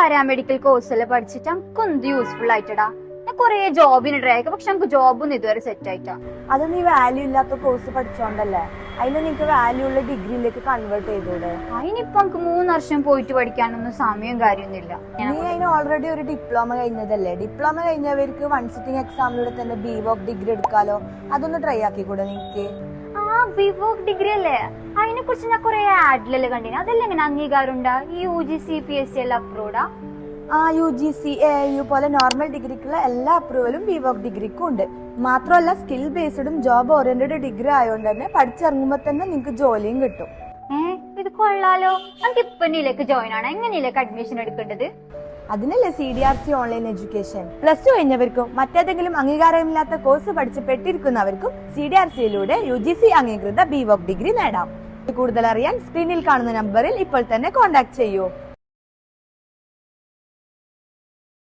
Paramedical course പഠിച്ചിട്ട് നമുക്ക് എന്ത് യൂസ്ഫുൾ ആയിട്ടടാ. ഞാൻ കൊറേ ജോബിന് ട്രൈ ആക്കാം, പക്ഷെ നമുക്ക് ജോബൊന്നും ഇതുവരെ സെറ്റ് ആയിട്ടാ. അത് നീ വാല്യൂ ഇല്ലാത്ത കോഴ്സ് പഠിച്ചോണ്ടല്ലേ. അതിന് നിനക്ക് വാല്യൂ ഉള്ള ഡിഗ്രിയിലേക്ക് കൺവേർട്ട് ചെയ്തൂടെ? അതിനിപ്പോ നമുക്ക് 3 വർഷം പോയിട്ട് പഠിക്കാനൊന്നും സമയം കാര്യമൊന്നുമില്ല. നീ അതിന് ഓൾറെഡി ഒരു ഡിപ്ലോമ കഴിഞ്ഞതല്ലേ. ഡിപ്ലോമ കഴിഞ്ഞവർക്ക് 1 സിറ്റിംഗ് എക്സാമിലൂടെ തന്നെ BVOC ഡിഗ്രി എടുക്കാലോ. അതൊന്ന് ട്രൈ ആക്കിക്കൂടെ നിനക്ക്? BVOC ഡിഗ്രി അല്ലേ, അതിനെ കുറിച്ച് ഞാൻ കൊറേ ആഡിലല്ലേ കണ്ടിന്. അതെല്ലാം എങ്ങനെ അംഗീകാരം ഉണ്ടാ? ഈ UGC PSC എല്ലാം അപ്രൂവ്ഡാ? UGC AIU പോലെ നോർമൽ ഡിഗ്രിക്കുള്ള എല്ലാ അപ്രൂവലും BVOC ഡിഗ്രിക്കും ഉണ്ട്. മാത്രമല്ല സ്കിൽ ബേസ്ഡും ജോബ് ഓറിയന്റഡ് ഡിഗ്രി ആയതുകൊണ്ട് തന്നെ പഠിച്ചിറങ്ങുമ്പോ തന്നെ നിനക്ക് ജോലിയും കിട്ടും. ഇത് കൊള്ളാലോ. നമുക്ക് ഇപ്പൊ ഇതിലേക്ക് ജോയിൻ ആണ്. എങ്ങനെയൊക്കെ അഡ്മിഷൻ എടുക്കേണ്ടത്? അതിനല്ലേ CDRC ഓൺലൈൻ എഡ്യൂക്കേഷൻ. +2 കഴിഞ്ഞവർക്കും മറ്റേതെങ്കിലും അംഗീകാരമില്ലാത്ത കോഴ്സ് പഠിച്ച് പെട്ടിരിക്കുന്നവർക്കും CDRCയിലൂടെ UGC അംഗീകൃത BVOC ഡിഗ്രി നേടാം. കൂടുതൽ അറിയാൻ സ്ക്രീനിൽ കാണുന്ന നമ്പറിൽ ഇപ്പോൾ തന്നെ കോൺടാക്ട് ചെയ്യൂ.